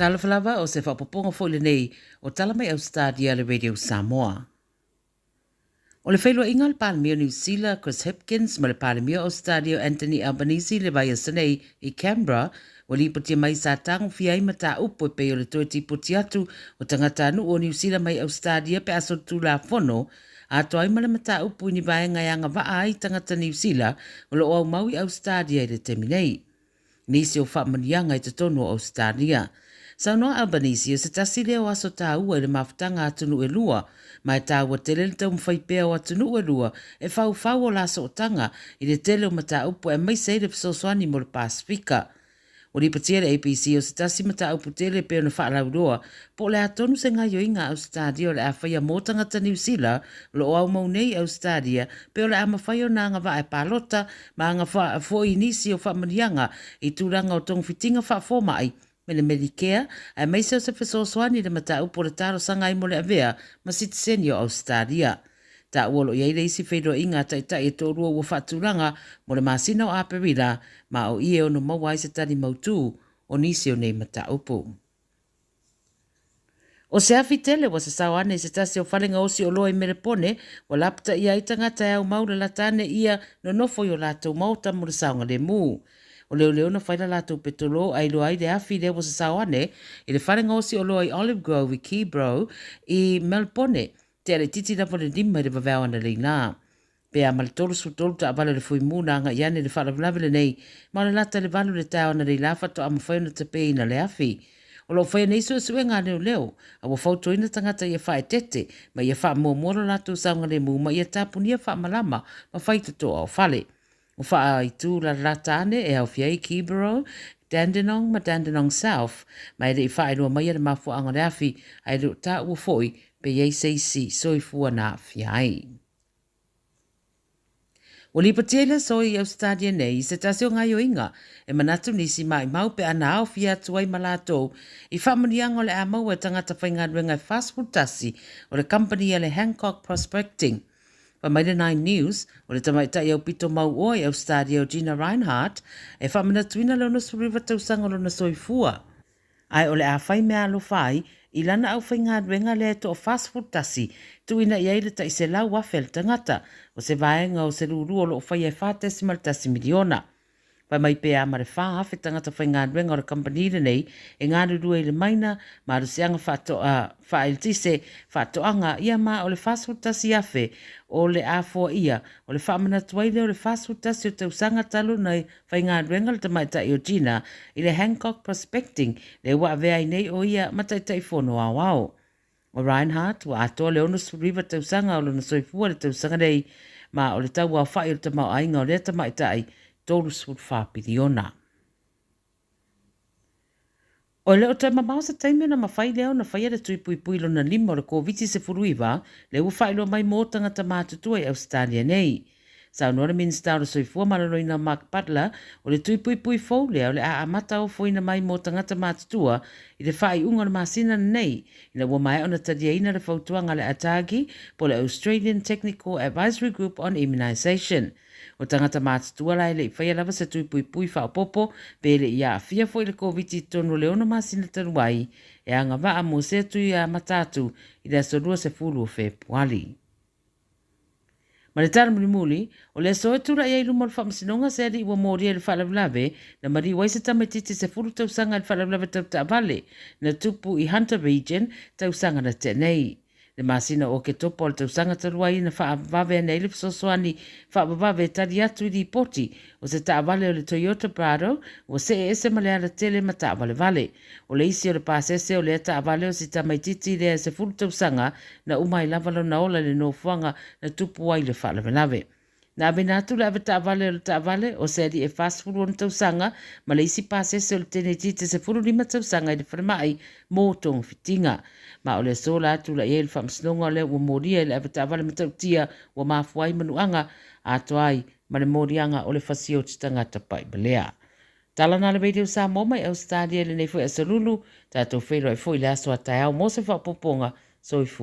Tala Fou o se whapoponga fo le nei o tala mai Ausetalia le Radio Samoa. O le whailua inga le Palemio New Zealand, Chris Hipkins, ma le Palemio Australia Anthony Albanese le vai asanei i Canberra, o li poti mai sa tango fiai mata upo pe o le toi tipoti atu o tangata anu o New Zealand mai Australia pe aso tu la fono, a toai ma le mata upo ni vai ngayanga waa i tangata New Zealand o lo au maui Australia i le teminei. Nisi o whamanianga i te tono o Australia. Saunoa Albanese o se tasi leo aso tā ua i le mafutanga atunu e lua, mai tā ua tele le tau mwhaipea o atunu e lua e whau o laso o tanga i le tele o mata upo e mai sei le fisoswani mo le Pasifika. O li patia le APC o se tasi mata upo tele peo na whaalauroa, po le atonu se ngai o inga Australia o le awhaia mōtanga ta New Zealand, lo au maunei Australia, peo le ama whaio na anga wa e palota, ma anga wha fo inisi o whamanianga i tūranga o tongu fitinga wha fōma ai, me le Medicare, ai mai se o se fesoswani le mata upo le taro sanga i mo le avea, ma sitiseni o Australia. Ta uolo iei le isi whaidoa inga tai e tōrua ua whaturanga mo le masina o Aperila, ma o ie ono mawai se tani mautu o nisi o nei mata upo. O se afi tele wa se sawane se tasi o whalenga osi o loa i merepone, wa lapta ia itangata e au maura latane ia no nofo i o lato mauta mo le saunga le mu. O leo na whaila lato petolo ai loa i le afi le wa se sawane i le whalenga osi o loa i Olive Grove i Keybro i Melpone, te ale titi na pole lima i le vavau ana leina. Pea ma le tolu su tolu ta abale le fui muna anga iane le whalavlavile nei, ma le lata le valu le tau ana leila fato ama whaina te pei na le afi. O lo whaia neisu e sue ngā leo, a wa whauto ina tangata ia whae tete, ma ia wha mua moro lato saunga le mu, ma ia tapunia wha malama, ma whaitato au whale. O wha i tū la ratane e au fiai Keybro, Dandenong ma Dandenong South, ma e le i wha e lua mai le mafu anga le afi, ai leo ta ua foi, pe iei seisi soifua na fiai. O li patele soi Australia nei, se tasio ngai o inga, e manatu nisi mai mau pe ana au fia tuai malato, i whamanianga le amau e tangata whaingaruenga fast food tasi, o le company le Hancock Prospecting. Pa mai le 9 News, o le tamaitai au pito mau oi Australia o Gina Reinhardt, e whamanatuina leo na suriva tausanga lo na soifua. Ai o le a whai mea alo whai, i lana au whaingaruenga le to o fast food tasi, tuina iei le ta i se lau wafel tangata, o se vaenga o se ruru o lo whai e whātesimal tasi miliona. Pai mai pēa ma le wha hawhi tangata whaingaruenga o le kampanire nei, e ngā rurua i le maina, ma rusianga whaeltise, whatoanga ia ma o le fast food tasi afe, o le a ia, o le whamana tuaile o le fast food tasi o tausanga talo nei whaingaruenga le tamaita i o Gina, i le Hancock Prospecting, le wa vea i nei o ia mataitai whono au au. O Reinhardt, wa atoa le ono suriva tausanga o le nasoifua le tausanga nei, ma o le tau au whai o le tamau ainga o le tamaitai, tolu sud whapiriona. O leo tai mamau sa taime na mawhai leo na whai ada tui pui pui lo na lima o le COVID se furuiwa, le ua whai lo mai mōtanga ta mātutua i Australia nei. Sa unora minsta o le soifua maraloina Mark Butler, o le tui pui pui fau leo le a amata o foina mai mōtanga ta mātutua i le whai unga na masina nei, i le ua mai o na tadiaina le fautuanga le atagi po le Australian Technical Advisory Group on Immunisation. O tangata mātutua lai le i whaia lava se tui pui pui whao popo, pe le ia fia foi le COVID tono leona masina taruai, e anga waa mo se tui a matatu i le asorua se fulu o Februari. Ma le tala muli, o le soe tura ia ilu mo le whamasinonga se ali ua mōria le whalavlave, na mari waise tamatiti se fulu tausanga le whalavlave tau taavale, na tupu i Hunter Region tausanga na tenei. Le masina o ke topo le tausanga taruai na whaavave nei le fisosoani whaavave tari atu i di poti o se taavale o le Toyota Prado o se ese malea le tele ma taavale vale. O le isi o le pasese o le taavale o si tamaititi le se fulu tausanga na umai lavalo na ola le nofuanga na tupu ai le whaalavelave. Na benatu le ave taavale o se ali e fast food on tausanga ma le isi pasese o le tenetite se fulu lima tausanga i le wharamai mō tong fitinga. Ma o le sola atu la iel whamsinonga le ua moria le ave taavale matautia ua mafuai manuanga a toai ma le morianga o le fasio tangata pai belea. Tala na le Radio Samoa mai Australia le nei fwoi asalulu, tātou whairo e fwoi le aso a tai au mo se whapoponga, so i